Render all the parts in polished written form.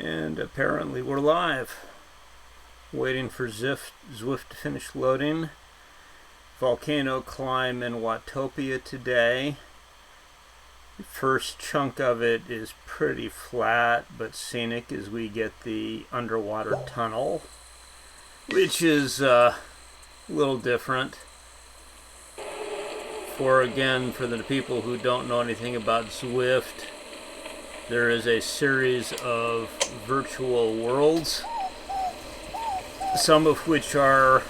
And apparently we're live. Waiting for Zwift to finish loading. Volcano Climb in Watopia today. The first chunk of it is pretty flat but scenic as we get the underwater tunnel, which is a little different. For the people who don't know anything about Zwift, there is a series of virtual worlds, some of which are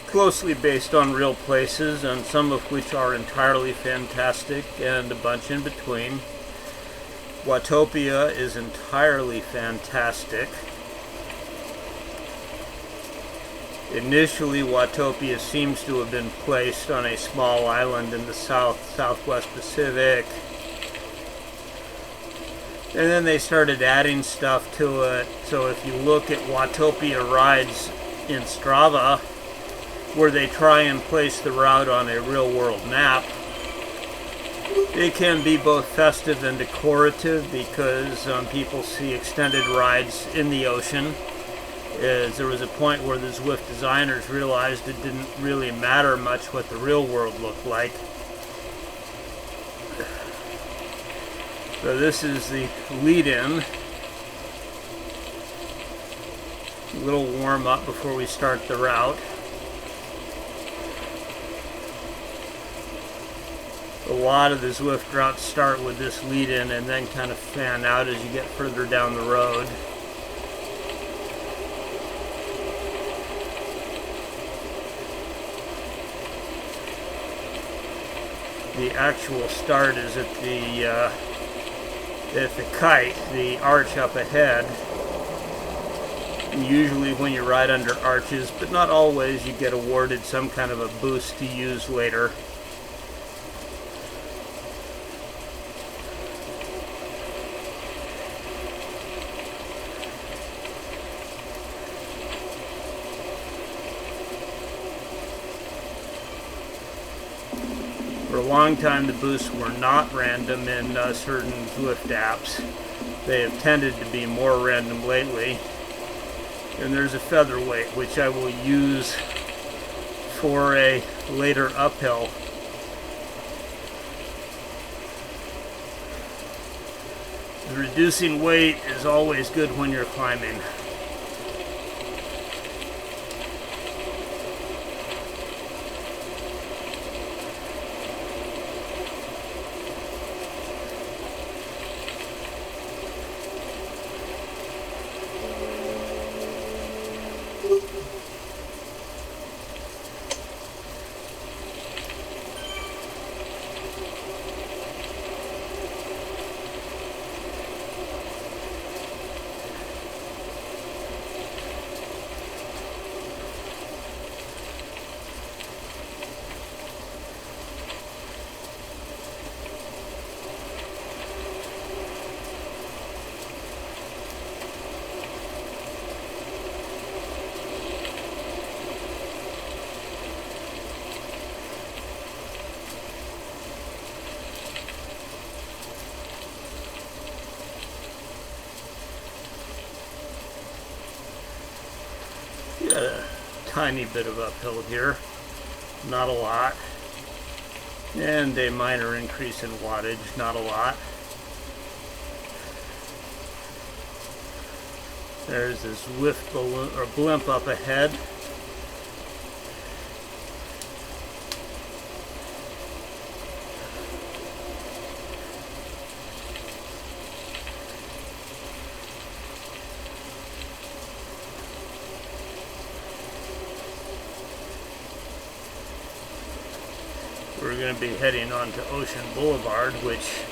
closely based on real places and some of which are entirely fantastic, and a bunch in between. Watopia is entirely fantastic. Initially, Watopia seems to have been placed on a small island in the southwest Pacific. And then they started adding stuff to it. So if you look at Watopia rides in Strava, where they try and place the route on a real-world map, it can be both festive and decorative because people see extended rides in the ocean. There was a point where the Zwift designers realized it didn't really matter much what the real world looked like. So this is the lead-in. A little warm-up before we start the route. A lot of the Zwift routes start with this lead-in and then kind of fan out as you get further down the road. The actual start is at the kite, the arch up ahead. And usually when you ride under arches, but not always, you get awarded some kind of a boost to use later. For a long time, the boosts were not random in certain Zwift apps. They have tended to be more random lately. And there's a featherweight, which I will use for a later uphill. Reducing weight is always good when you're climbing. Got a tiny bit of uphill here, not a lot, and a minor increase in wattage, not a lot. There's this Zwift balloon or blimp up ahead. We're going to be heading on to Ocean Boulevard, which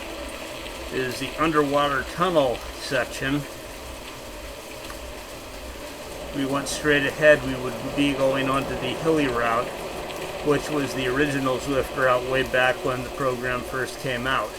is the underwater tunnel section. If we went straight ahead, we would be going onto the hilly route, which was the original Zwift route way back when the program first came out.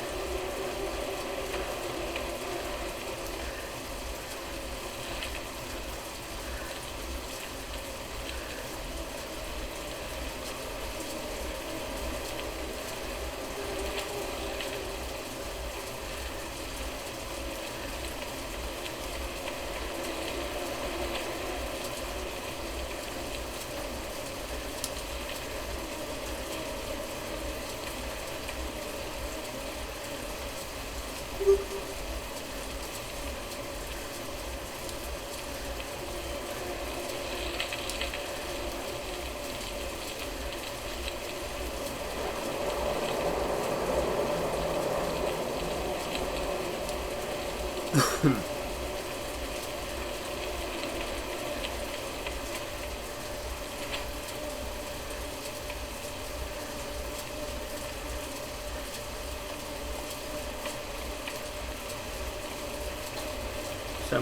Some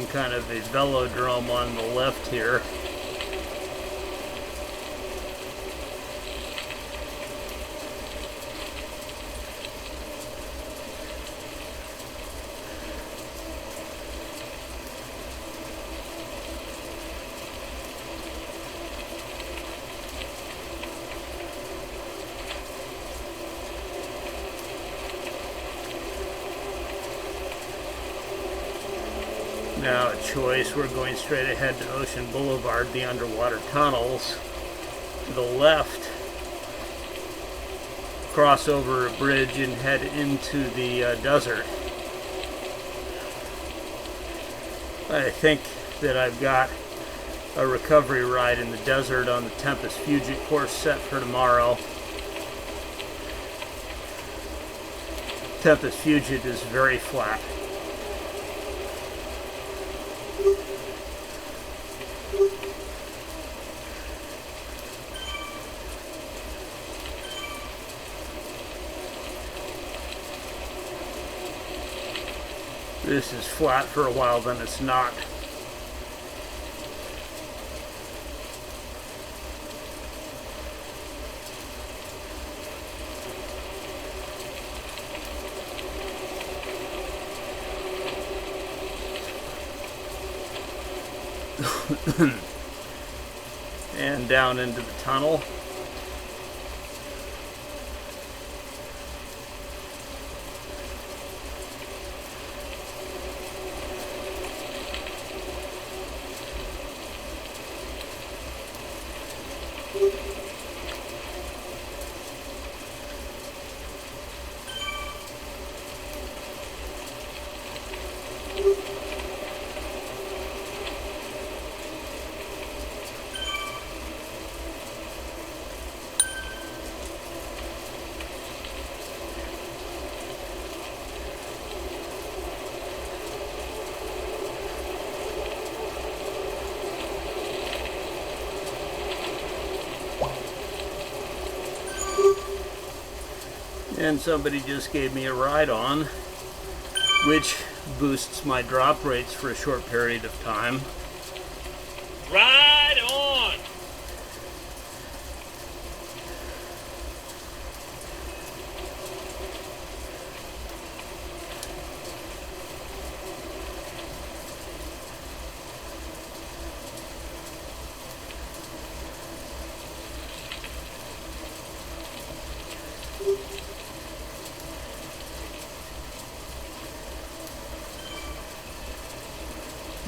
kind of a velodrome on the left here. Now a choice, we're going straight ahead to Ocean Boulevard, the underwater tunnels. To the left, cross over a bridge and head into the desert. I think that I've got a recovery ride in the desert on the Tempest Fugit course set for tomorrow. Tempest Fugit is very flat. This is flat for a while, then it's not. And down into the tunnel. And somebody just gave me a ride on, which boosts my drop rates for a short period of time. Ride on!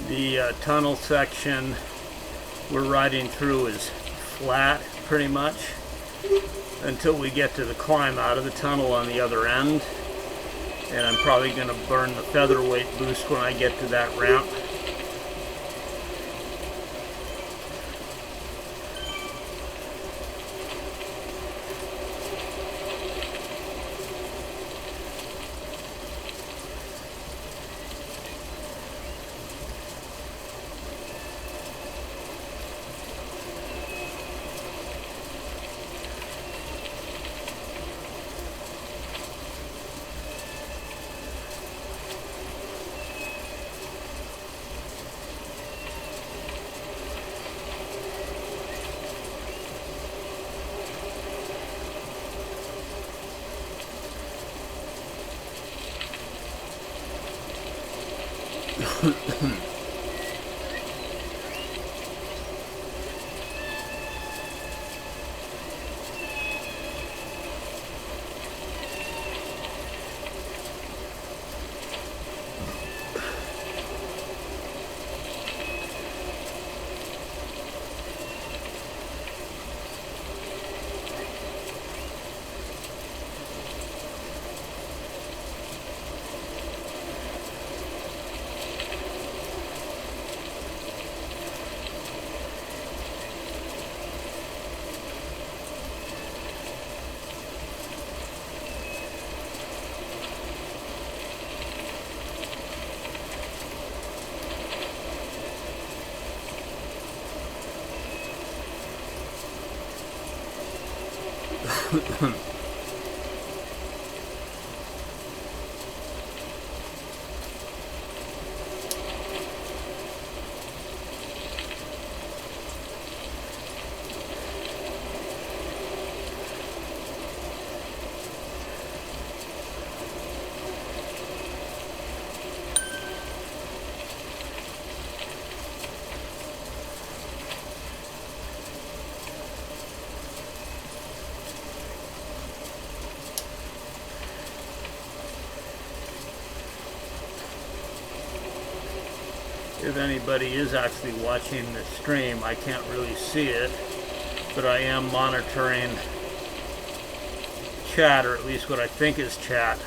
The tunnel section we're riding through is flat pretty much until we get to the climb out of the tunnel on the other end, and I'm probably going to burn the featherweight boost when I get to that ramp. If anybody is actually watching the stream, I can't really see it, but I am monitoring chat, or at least what I think is chat,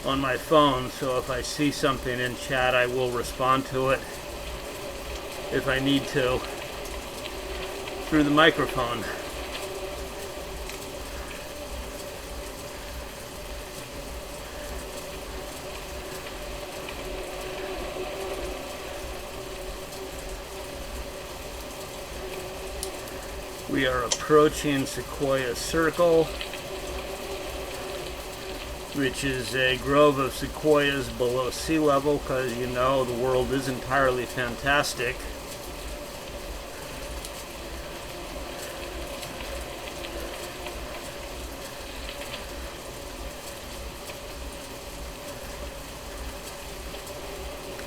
on my phone. So if I see something in chat, I will respond to it if I need to through the microphone. We are approaching Sequoia Circle, which is a grove of sequoias below sea level, because you know the world is entirely fantastic.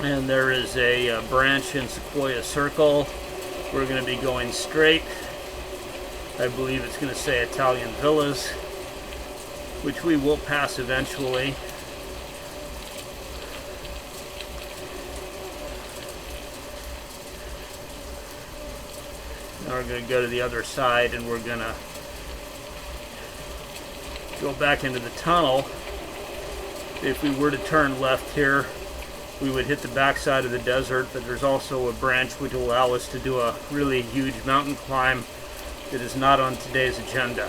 And there is a branch in Sequoia Circle. We're going to be going straight. I believe it's going to say Italian Villas, which we will pass eventually. Now we're going to go to the other side, and we're going to go back into the tunnel. If we were to turn left here, we would hit the backside of the desert, but there's also a branch which will allow us to do a really huge mountain climb that is not on today's agenda.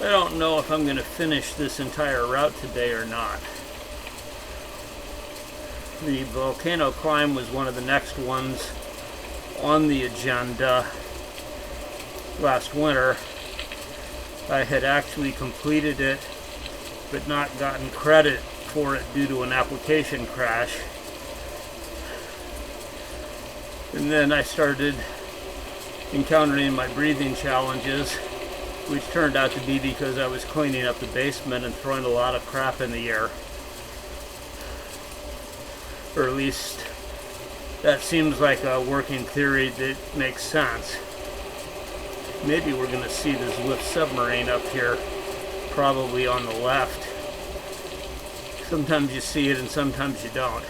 I don't know if I'm going to finish this entire route today or not. The Volcano Climb was one of the next ones on the agenda last winter. I had actually completed it, but not gotten credit for it due to an application crash. And then I started encountering my breathing challenges, which turned out to be because I was cleaning up the basement and throwing a lot of crap in the air. Or at least that seems like a working theory that makes sense. Maybe we're going to see this Zwift submarine up here, probably on the left. Sometimes you see it and sometimes you don't.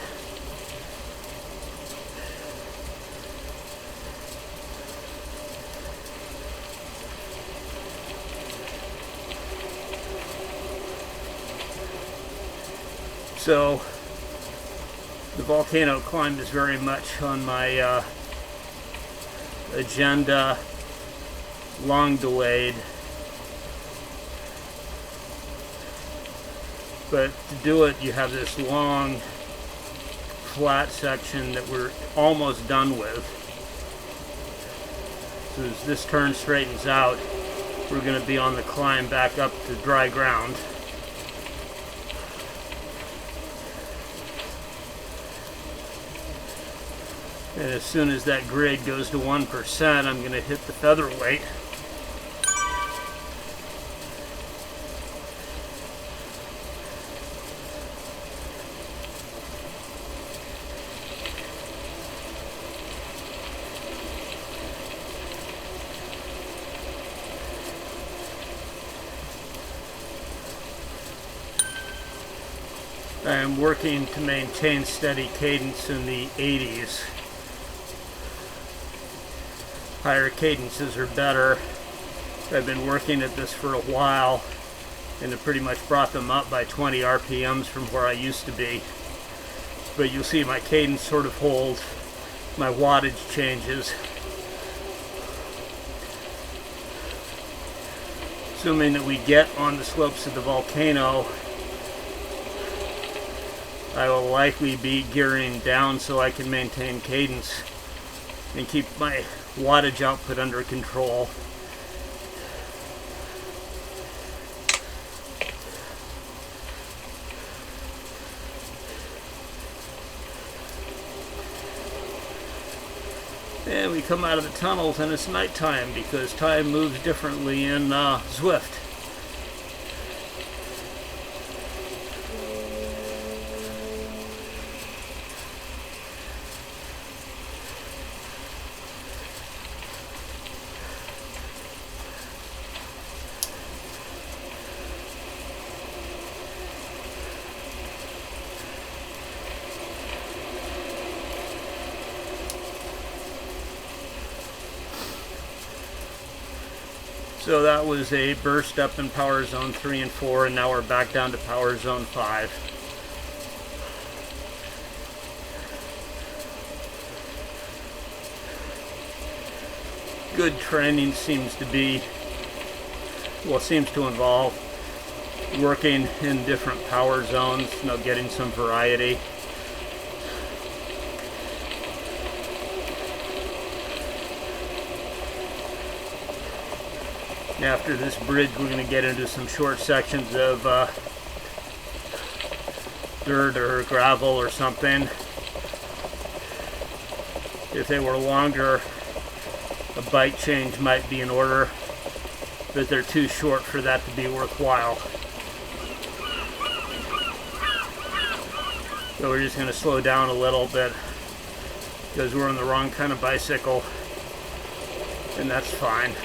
So, the Volcano Climb is very much on my agenda, long delayed. But to do it, you have this long, flat section that we're almost done with. So as this turn straightens out, we're going to be on the climb back up to dry ground. And as soon as that grade goes to 1%, I'm going to hit the featherweight. I am working to maintain steady cadence in the 80s. Higher cadences are better. I've been working at this for a while and have pretty much brought them up by 20 RPMs from where I used to be. but you'll see my cadence sort of holds, my wattage changes. Assuming that we get on the slopes of the volcano, I will likely be gearing down so I can maintain cadence and keep my wattage output under control. And we come out of the tunnels and it's nighttime because time moves differently in Zwift. So that was a burst up in power zone 3 and 4, and now we're back down to power zone 5. Good training seems to involve working in different power zones, getting some variety. After this bridge, we're going to get into some short sections of dirt or gravel or something. If they were longer, a bike change might be in order, but they're too short for that to be worthwhile. So we're just going to slow down a little bit because we're on the wrong kind of bicycle, and that's fine.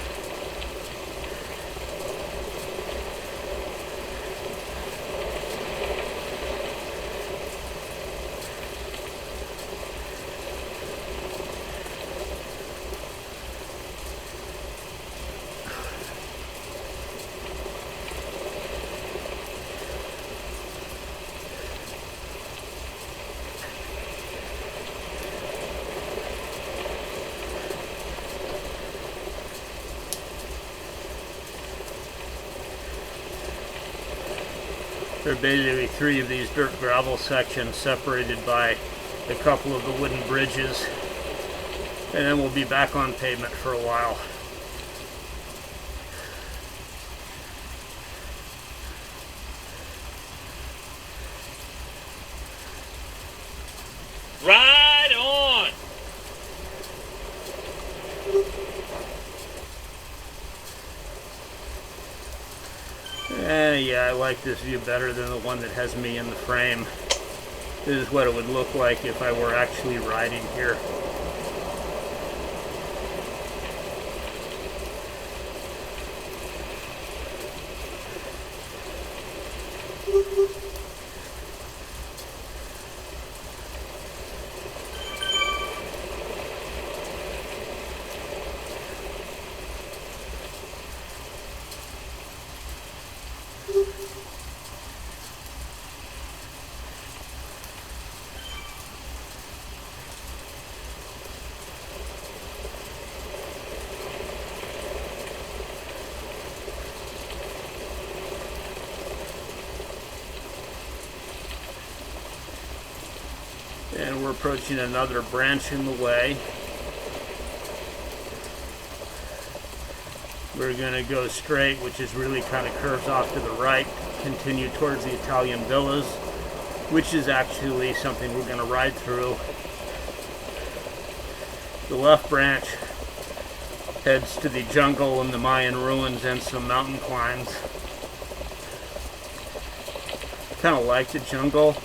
There are basically 3 of these dirt gravel sections separated by a couple of the wooden bridges, and then we'll be back on pavement for a while. Ride on! Yeah, I like this view better than the one that has me in the frame. This is what it would look like if I were actually riding here. And we're approaching another branch in the way. We're going to go straight, which is really kind of curves off to the right, continue towards the Italian villas, which is actually something we're going to ride through. The left branch heads to the jungle and the Mayan ruins and some mountain climbs. Kind of like the jungle,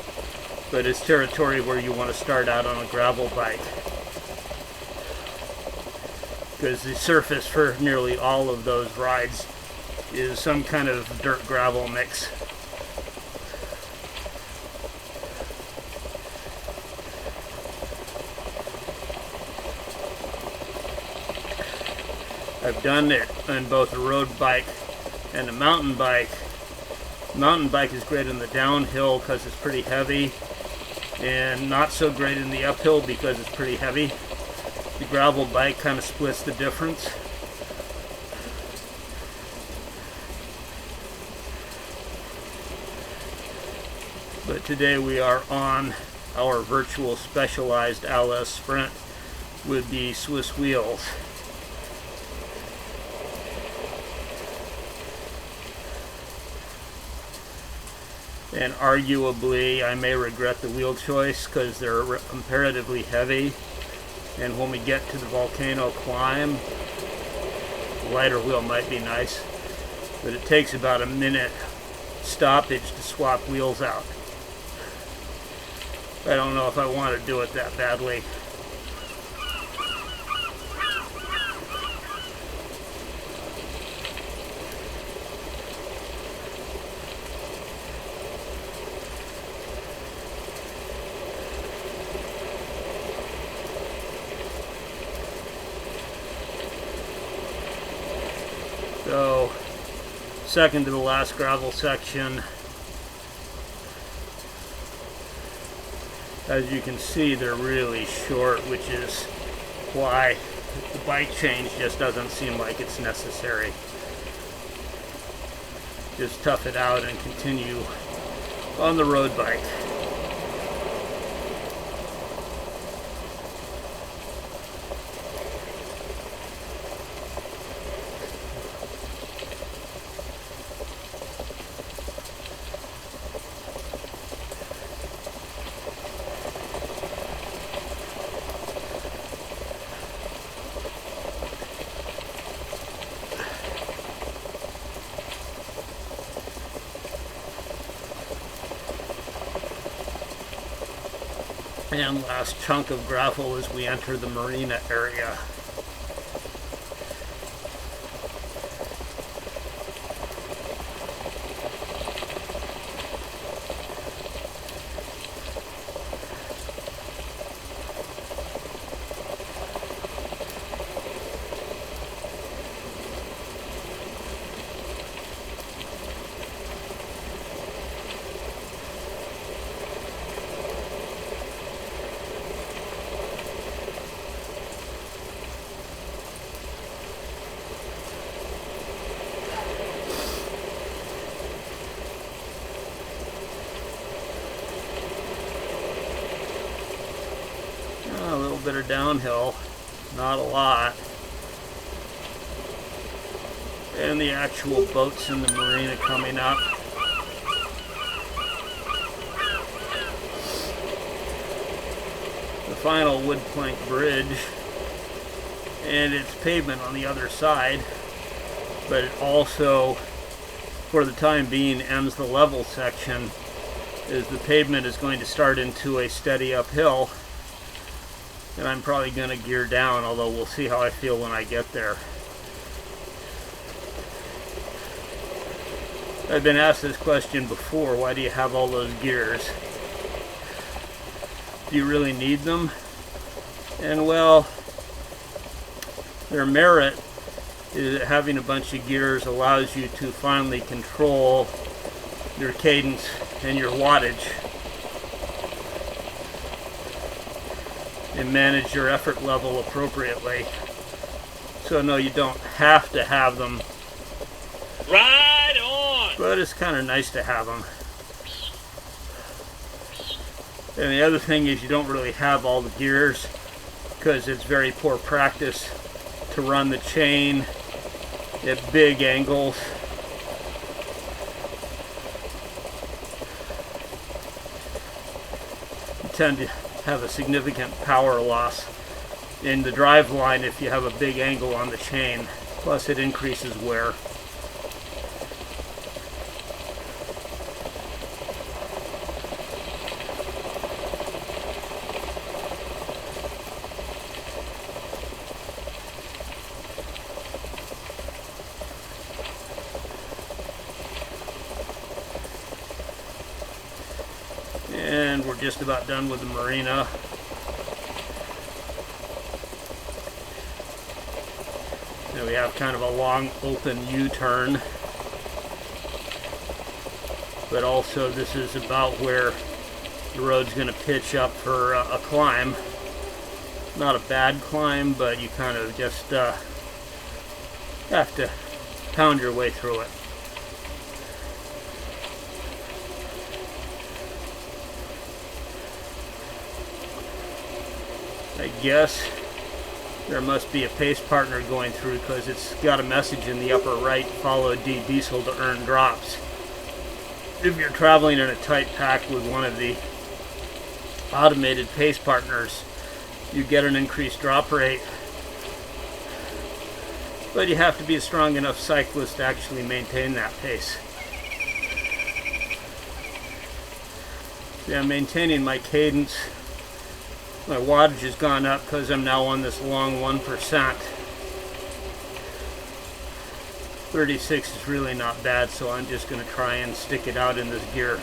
but it's territory where you want to start out on a gravel bike, because the surface for nearly all of those rides is some kind of dirt gravel mix. I've done it on both a road bike and a mountain bike. Mountain bike is great on the downhill because it's pretty heavy, and not so great in the uphill because it's pretty heavy. The gravel bike kind of splits the difference. But today we are on our virtual Specialized LS Sprint with the Swiss wheels. And arguably I may regret the wheel choice because they're comparatively heavy, and when we get to the Volcano Climb, a lighter wheel might be nice, but it takes about a minute stoppage to swap wheels out. I don't know if I want to do it that badly. So, second to the last gravel section. As you can see, they're really short, which is why the bike change just doesn't seem like it's necessary. Just tough it out and continue on the road bike. And last chunk of gravel as we enter the marina area. A little bit of downhill, not a lot. And the actual boats in the marina coming up. The final wood plank bridge, and it's pavement on the other side, but it also, for the time being, ends the level section, as the pavement is going to start into a steady uphill. And I'm probably going to gear down, although we'll see how I feel when I get there. I've been asked this question before: why do you have all those gears? Do you really need them? And well, their merit is that having a bunch of gears allows you to finally control your cadence and your wattage, and manage your effort level appropriately. So no, you don't have to have them. Right on! But it's kind of nice to have them. And the other thing is, you don't really have all the gears because it's very poor practice to run the chain at big angles. You tend to have a significant power loss in the drive line if you have a big angle on the chain. Plus it increases wear. And we're just about done with the marina. And we have kind of a long open U-turn. But also this is about where the road's going to pitch up for a climb. Not a bad climb, but you kind of just have to pound your way through it. I guess there must be a pace partner going through because it's got a message in the upper right, follow D diesel to earn drops. If you're traveling in a tight pack with one of the automated pace partners, you get an increased drop rate. But you have to be a strong enough cyclist to actually maintain that pace. See, I'm maintaining my cadence. My wattage has gone up because I'm now on this long 1%. 36 is really not bad, so I'm just going to try and stick it out in this gear.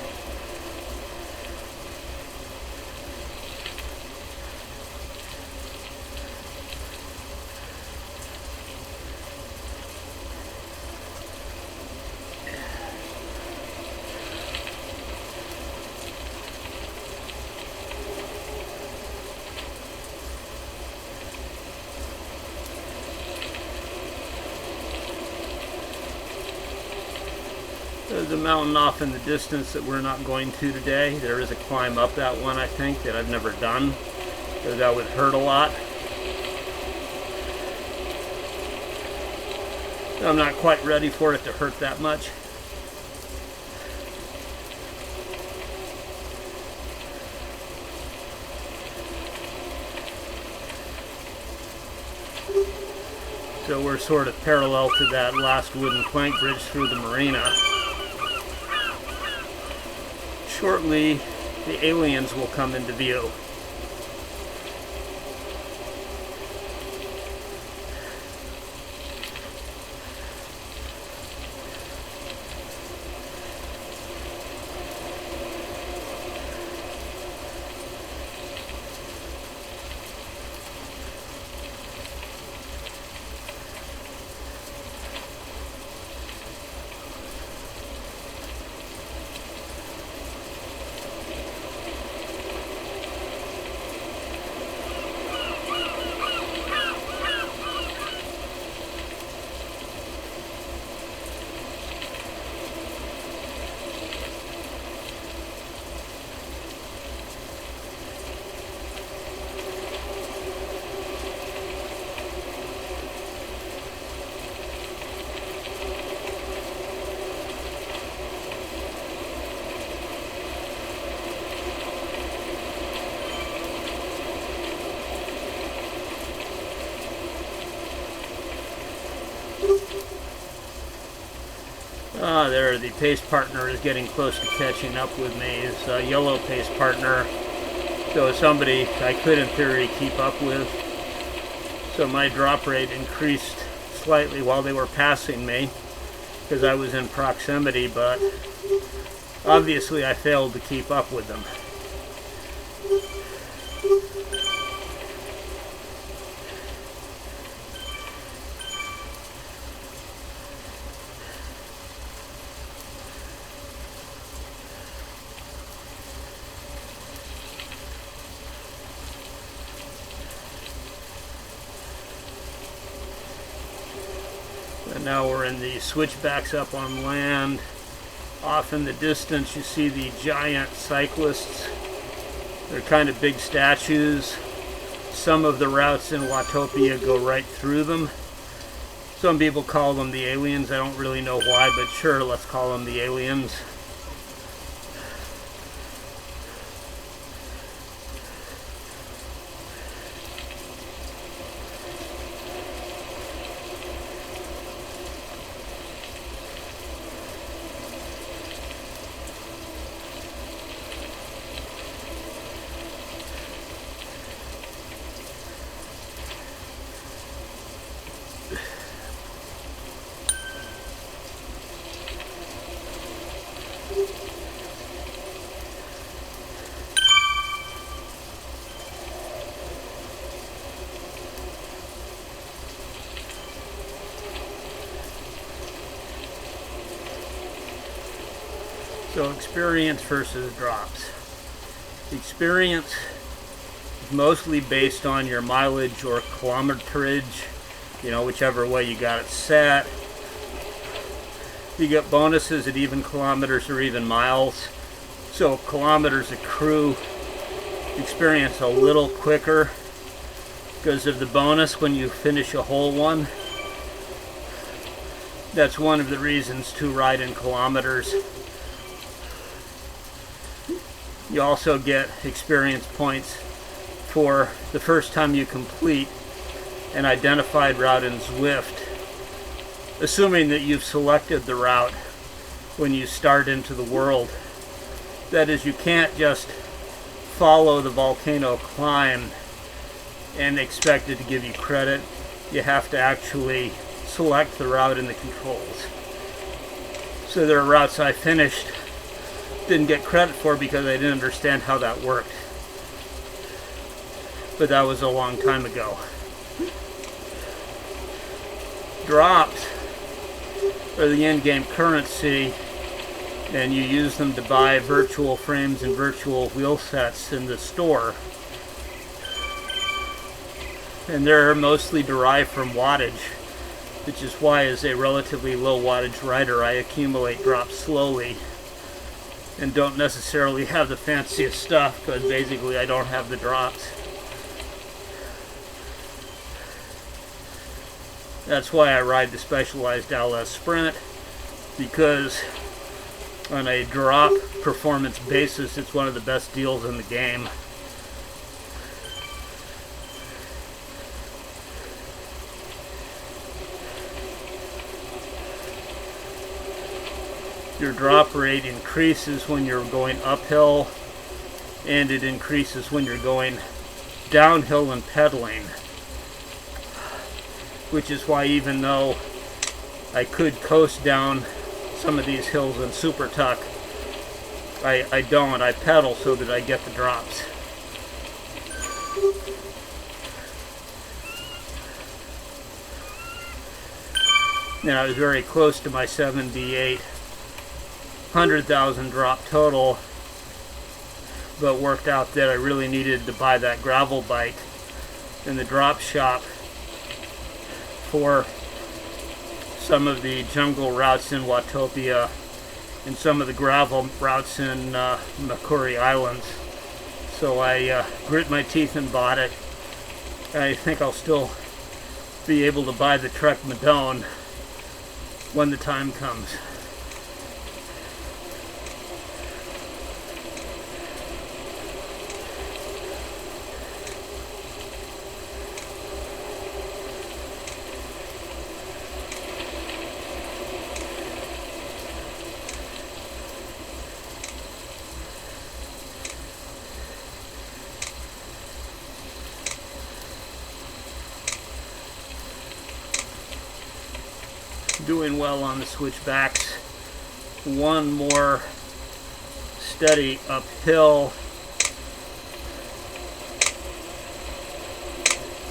There's a mountain off in the distance that we're not going to today. There is a climb up that one, I think, that I've never done, because that would hurt a lot. I'm not quite ready for it to hurt that much. So we're sort of parallel to that last wooden plank bridge through the marina. Shortly, the aliens will come into view. There, the pace partner is getting close to catching up with me. It's a yellow pace partner, so somebody I could in theory keep up with. So my drop rate increased slightly while they were passing me because I was in proximity, but obviously I failed to keep up with them. And now we're in the switchbacks up on land. Off in the distance you see the giant cyclists. They're kind of big statues. Some of the routes in Watopia go right through them. Some people call them the aliens. I don't really know why, but sure, let's call them the aliens. So experience versus drops. Experience is mostly based on your mileage or kilometerage, whichever way you got it set. You get bonuses at even kilometers or even miles. So kilometers accrue experience a little quicker because of the bonus when you finish a whole one. That's one of the reasons to ride in kilometers. You also get experience points for the first time you complete an identified route in Zwift, assuming that you've selected the route when you start into the world. That is, you can't just follow the Volcano Climb and expect it to give you credit. You have to actually select the route in the controls. So there are routes I finished, didn't get credit for because I didn't understand how that worked. But that was a long time ago. Drops are the in-game currency, and you use them to buy virtual frames and virtual wheel sets in the store. And they're mostly derived from wattage, which is why, as a relatively low wattage rider, I accumulate drops slowly and don't necessarily have the fanciest stuff because basically I don't have the drops. That's why I ride the Specialized LS Sprint, because on a drop performance basis, it's one of the best deals in the game. Your drop rate increases when you're going uphill, and it increases when you're going downhill and pedaling. Which is why, even though I could coast down some of these hills in Super Tuck, I don't. I pedal so that I get the drops. Now, I was very close to my 100,000 drop total, but worked out that I really needed to buy that gravel bike in the drop shop for some of the jungle routes in Watopia and some of the gravel routes in Makuri Islands. So I grit my teeth and bought it. I think I'll still be able to buy the Trek Madone when the time comes. Doing well on the switchbacks. One more steady uphill.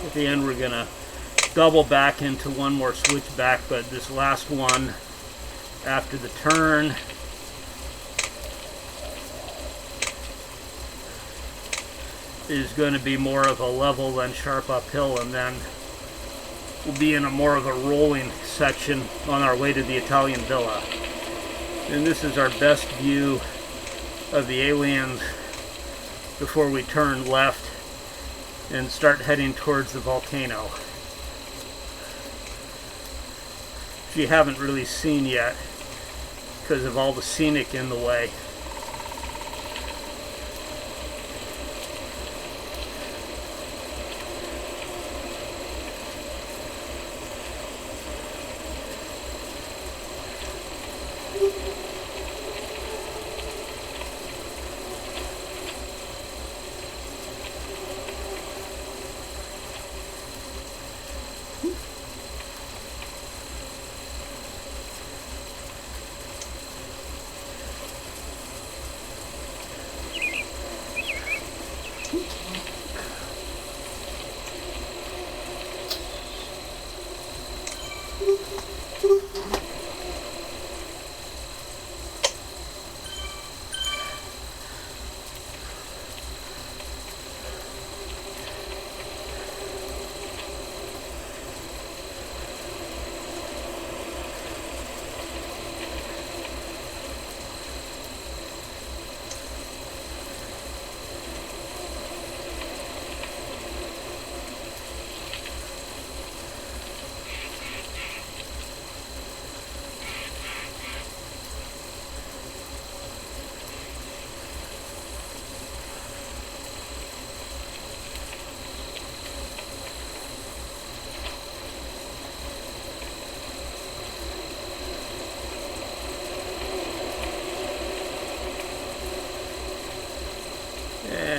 At the end, we're gonna double back into one more switchback, but this last one after the turn is going to be more of a level than sharp uphill, and then we'll be in a more of a rolling section on our way to the Italian villa. And this is our best view of the aliens before we turn left and start heading towards the volcano, which you haven't really seen yet because of all the scenic in the way.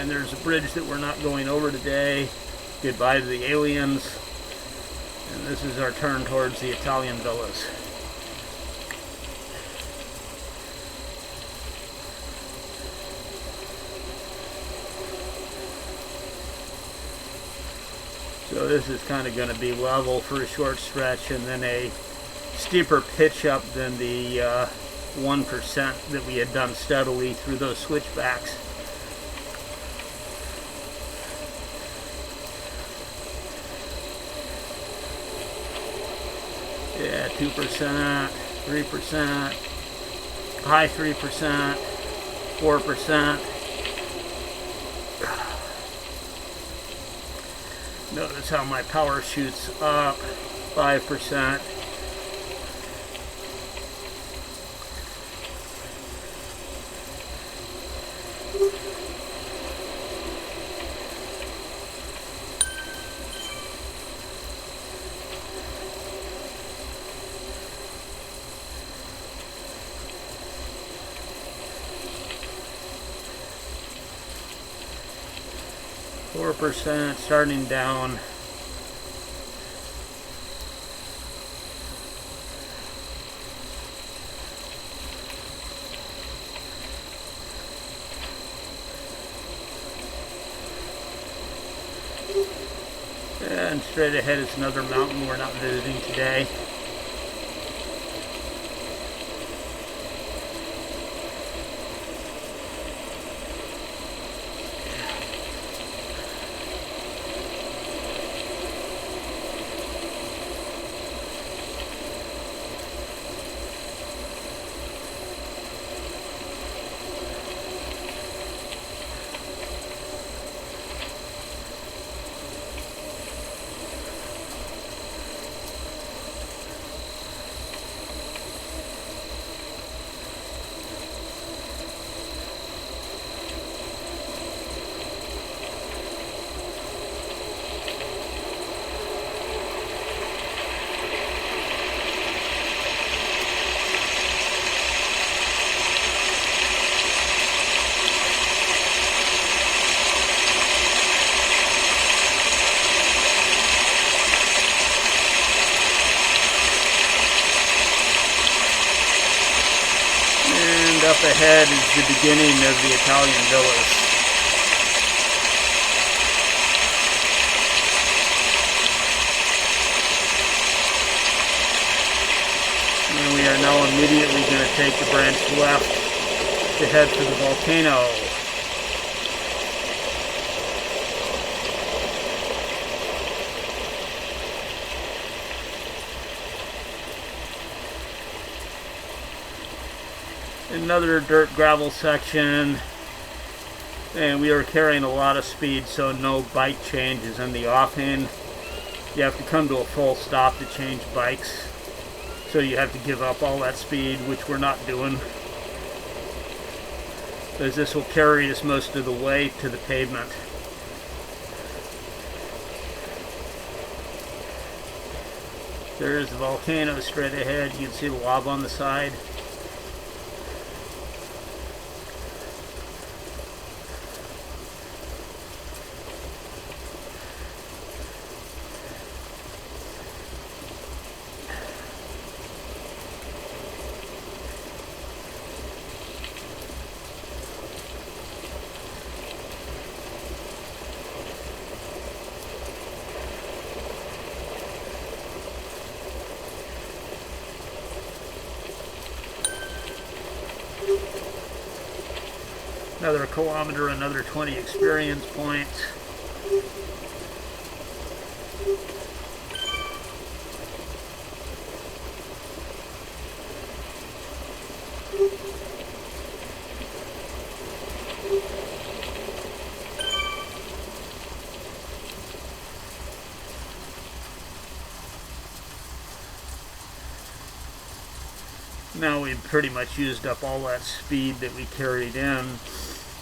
And there's a bridge that we're not going over today. Goodbye to the aliens. And this is our turn towards the Italian villas. So this is kind of going to be level for a short stretch, and then a steeper pitch up than the 1% that we had done steadily through those switchbacks. Yeah, 2%, 3%, high 3%, 4%. Notice how my power shoots up, 5%. %, starting down. And straight ahead is another mountain we're not visiting today. Up ahead is the beginning of the Italian villas. And we are now immediately going to take the branch left to head for the volcano. Another dirt gravel section, and we are carrying a lot of speed, so no bike changes in the offhand. You have to come to a full stop to change bikes, so you have to give up all that speed, which we're not doing, as this will carry us most of the way to the pavement. There's the volcano straight ahead. You can see the lava on the side. Another kilometer, another 20 experience points. Now we've pretty much used up all that speed that we carried in,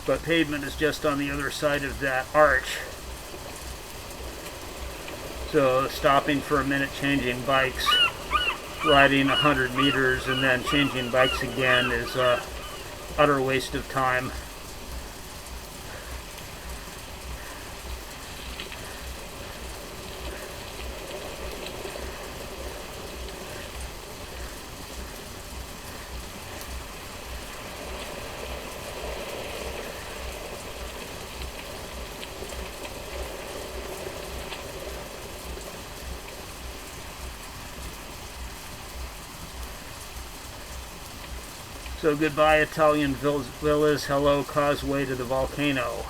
but pavement is just on the other side of that arch. So stopping for a minute, changing bikes, riding 100 meters, and then changing bikes again is a utter waste of time. So goodbye Italian villas, hello causeway to the volcano.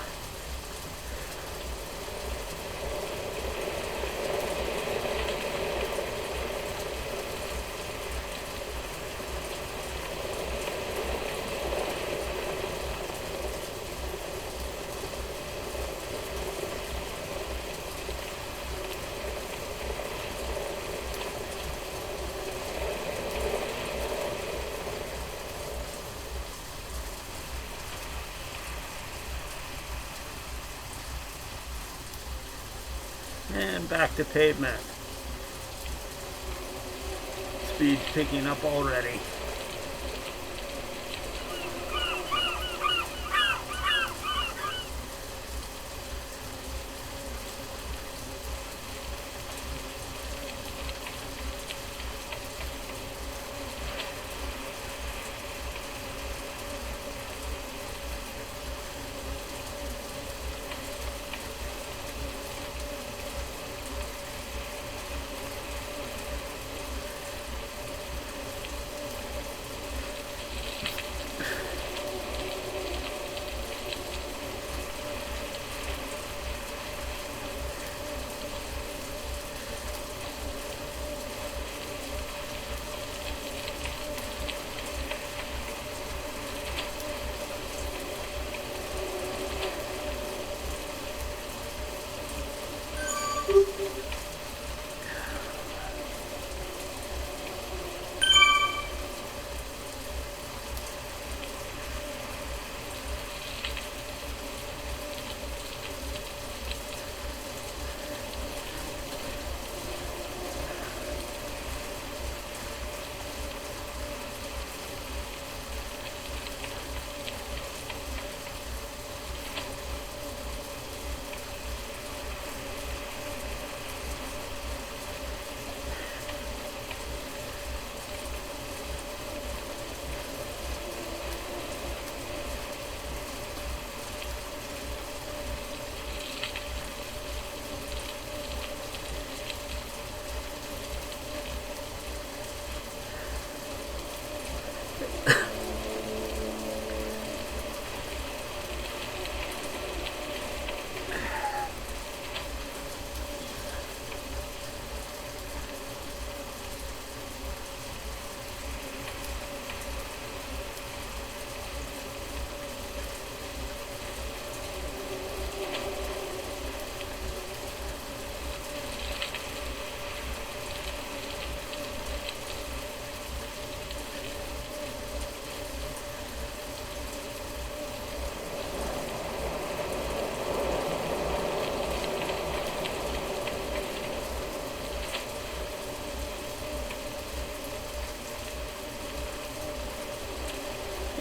And back to pavement. Speed's picking up already.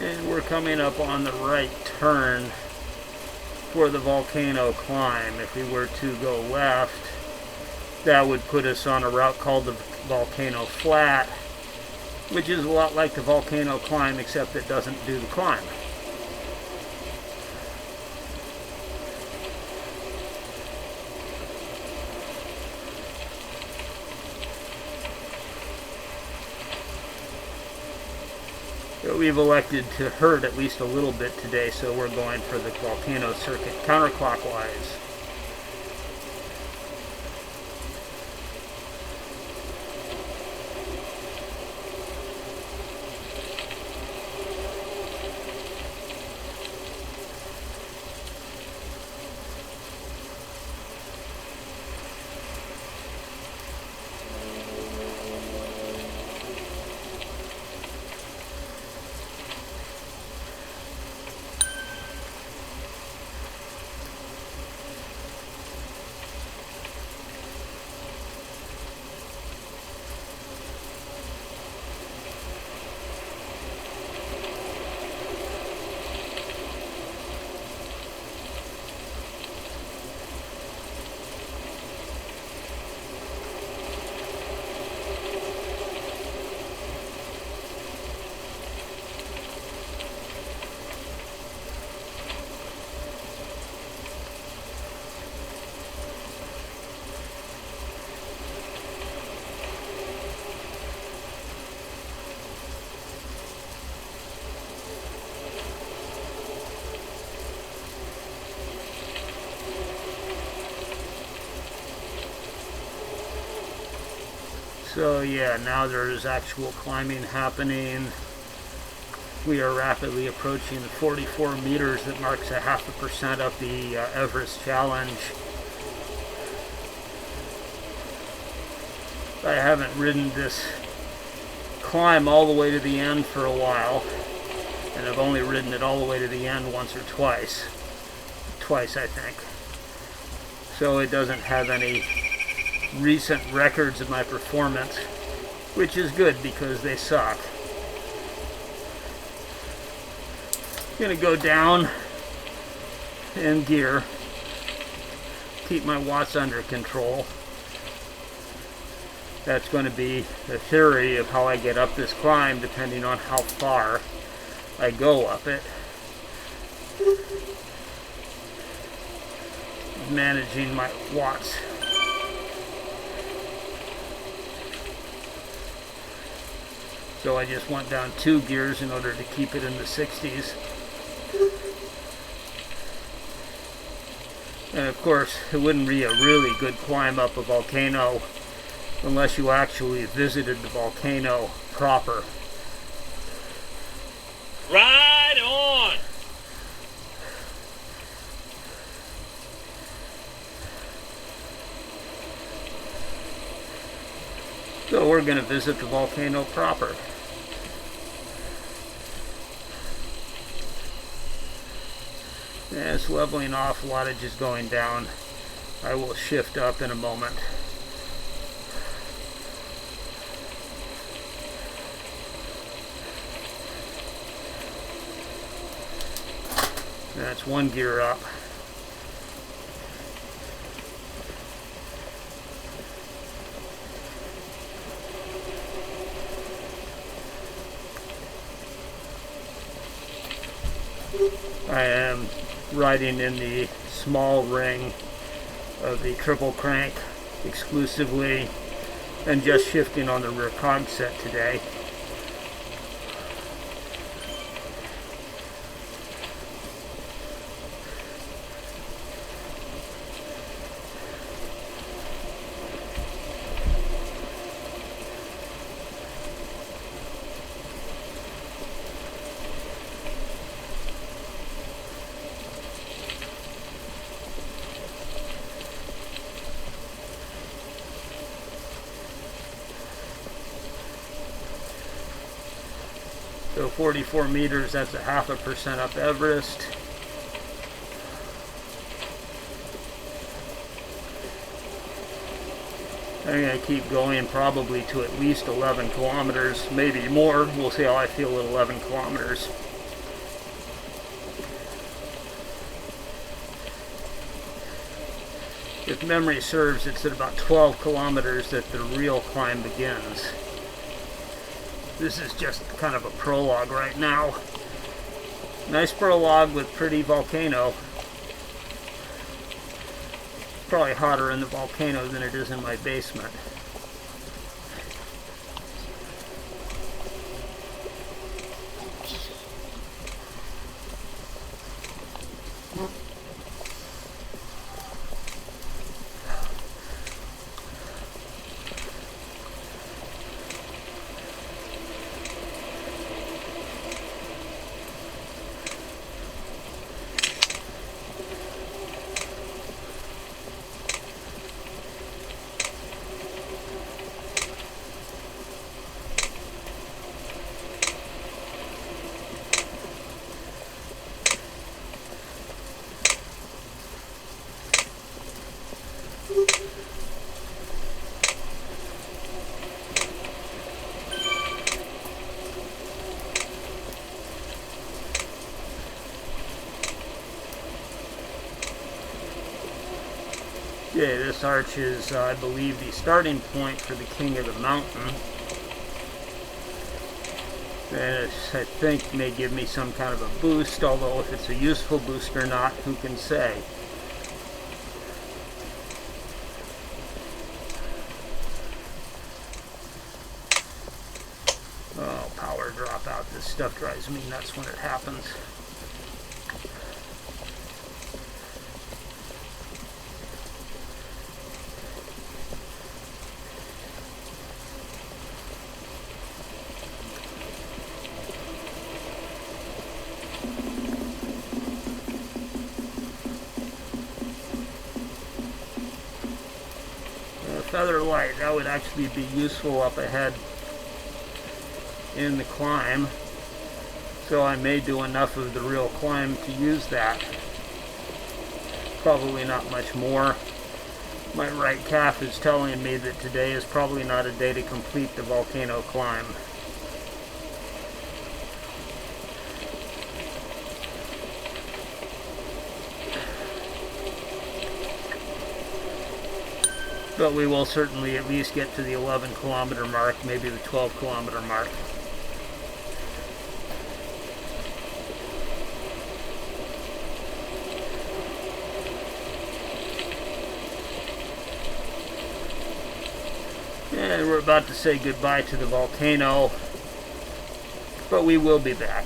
And we're coming up on the right turn for the Volcano Climb. If we were to go left, that would put us on a route called the Volcano Flat, which is a lot like the Volcano Climb, except it doesn't do the climb. But we've elected to herd at least a little bit today, so we're going for the volcano circuit counterclockwise. So yeah, now there is actual climbing happening. We are rapidly approaching the 44 meters that marks a 0.5% of the Everest Challenge. I haven't ridden this climb all the way to the end for a while, and I've only ridden it all the way to the end once or twice. Twice, I think. So it doesn't have any recent records of my performance, which is good because they suck. I'm gonna go down in gear, keep my watts under control. That's going to be the theory of how I get up this climb, depending on how far I go up it. Managing my watts. So I just went down 2 gears in order to keep it in the 60s. And of course, it wouldn't be a really good climb up a volcano unless you actually visited the volcano proper. Ride on! So we're going to visit the volcano proper. And it's leveling off, a lot of just going down. I will shift up in a moment. That's 1 gear up. I am riding in the small ring of the triple crank exclusively and just shifting on the rear cog set today. So 44 meters, that's a 0.5% up Everest. I'm going to keep going probably to at least 11 kilometers, maybe more. We'll see how I feel at 11 kilometers. If memory serves, it's at about 12 kilometers that the real climb begins. This is just kind of a prologue right now. Nice prologue with pretty volcano. Probably hotter in the volcano than it is in my basement. Yeah, this arch is, I believe, the starting point for the King of the Mountain. And I think may give me some kind of a boost, although if it's a useful boost or not, who can say? Oh, power dropout. This stuff drives me nuts when it happens. feather light. That would actually be useful up ahead in the climb. So I may do enough of the real climb to use that. Probably not much more. My right calf is telling me that today is probably not a day to complete the Volcano Climb. But we will certainly at least get to the 11-kilometer mark, maybe the 12-kilometer mark. And we're about to say goodbye to the volcano, but we will be back.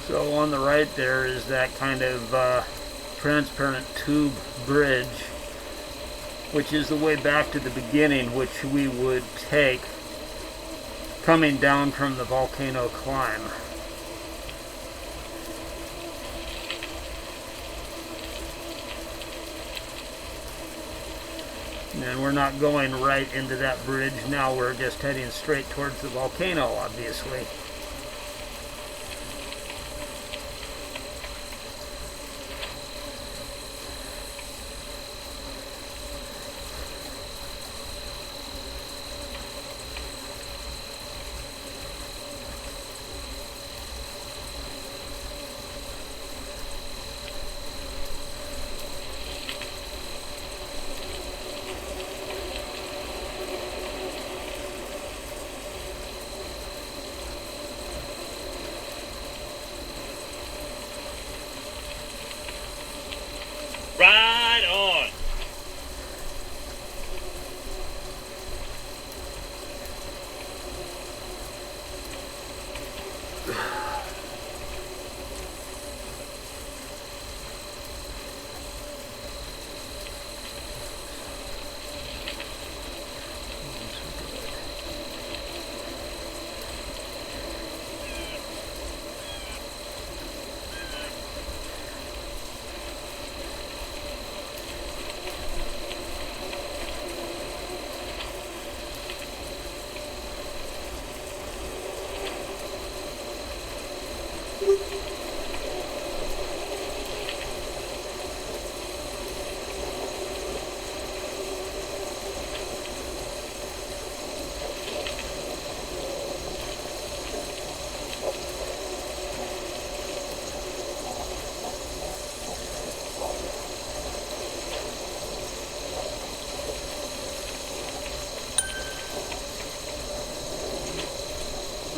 So on the right there is that kind of transparent tube bridge, which is the way back to the beginning, which we would take coming down from the Volcano Climb. And we're not going right into that bridge now, we're just heading straight towards the volcano, obviously. Ride on.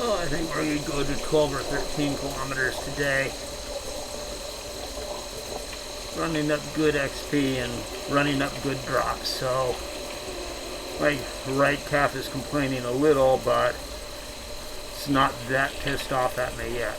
Oh, I think we're going to go to 12 or 13 kilometers today. Running up good XP and running up good drops, so my right calf is complaining a little, but it's not that pissed off at me yet.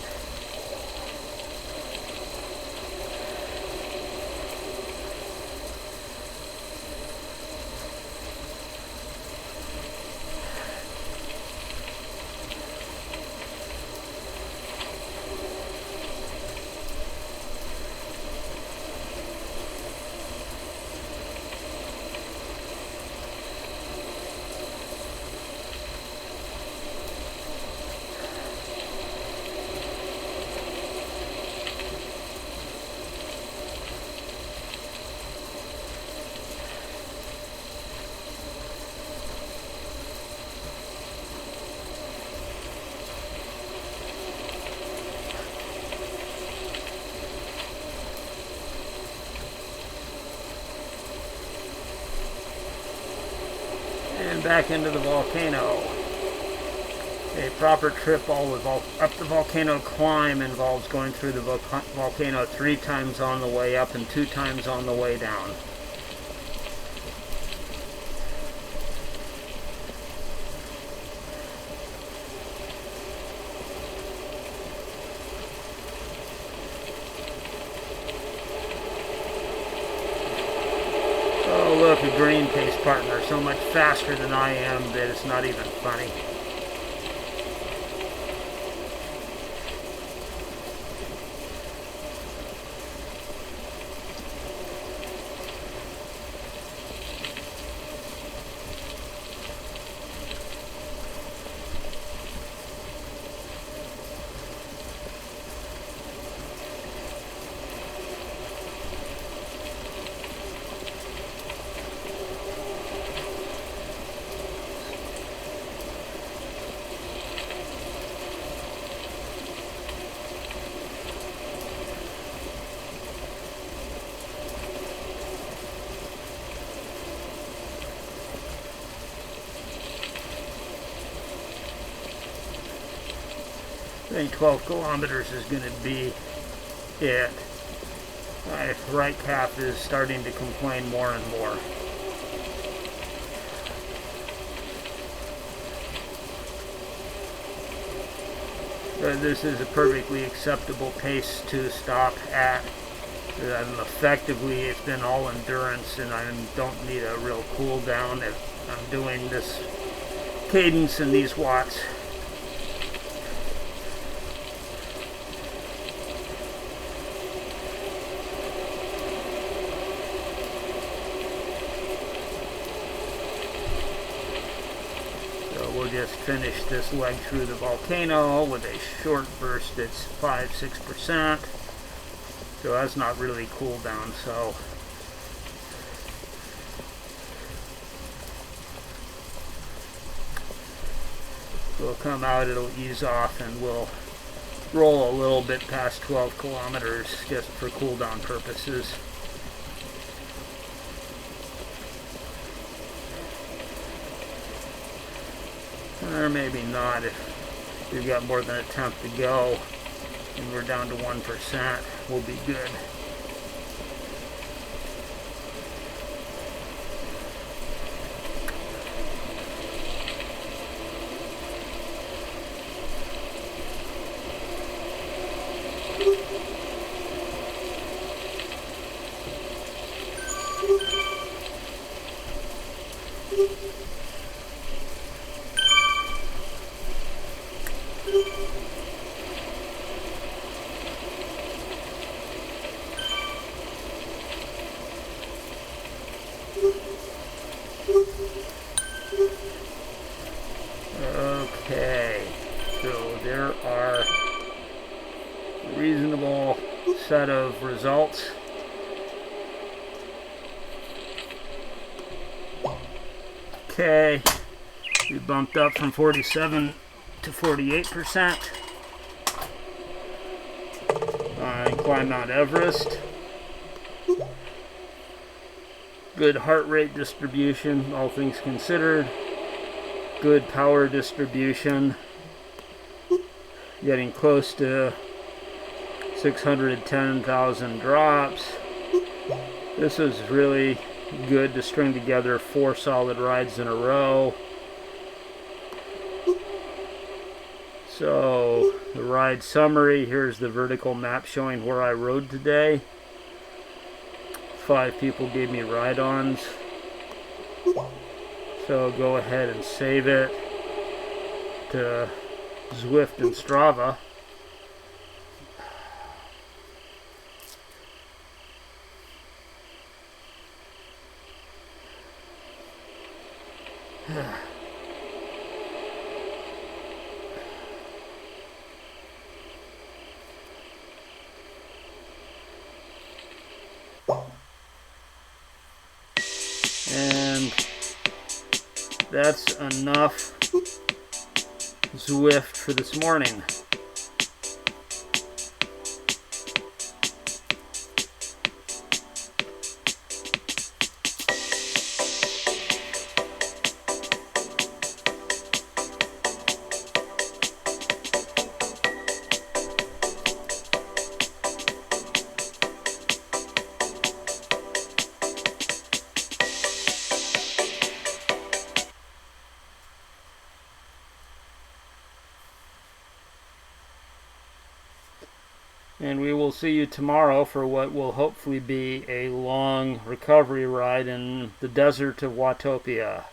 back into the volcano. A proper trip up the Volcano Climb involves going through the volcano 3 times on the way up and 2 times on the way down. Oh look, a green pace partner, so much faster than I am that it's not even funny. I think 12 kilometers is going to be it. My right calf is starting to complain more and more. But this is a perfectly acceptable pace to stop at. Effectively, it's been all endurance, and I don't need a real cool down if I'm doing this cadence and these watts. We'll just finish this leg through the volcano with a short burst that's 5-6%. So that's not really cool down, so we'll come out, it'll ease off, and we'll roll a little bit past 12 kilometers just for cool down purposes. Or maybe not if we've got more than a tenth to go and we're down to 1%, we'll be good. Okay, so there are a reasonable set of results. Okay, we bumped up from 47 to 48%. I climbed Mount Everest. Good heart rate distribution, all things considered. Good power distribution. Getting close to 610,000 drops. This is really good to string together 4 solid rides in a row. So the ride summary, here's the vertical map showing where I rode today. 5 people gave me ride-ons. So go ahead and save it to Zwift and Strava. And that's enough Zwift for this morning. And we will see you tomorrow for what will hopefully be a long recovery ride in the desert of Watopia.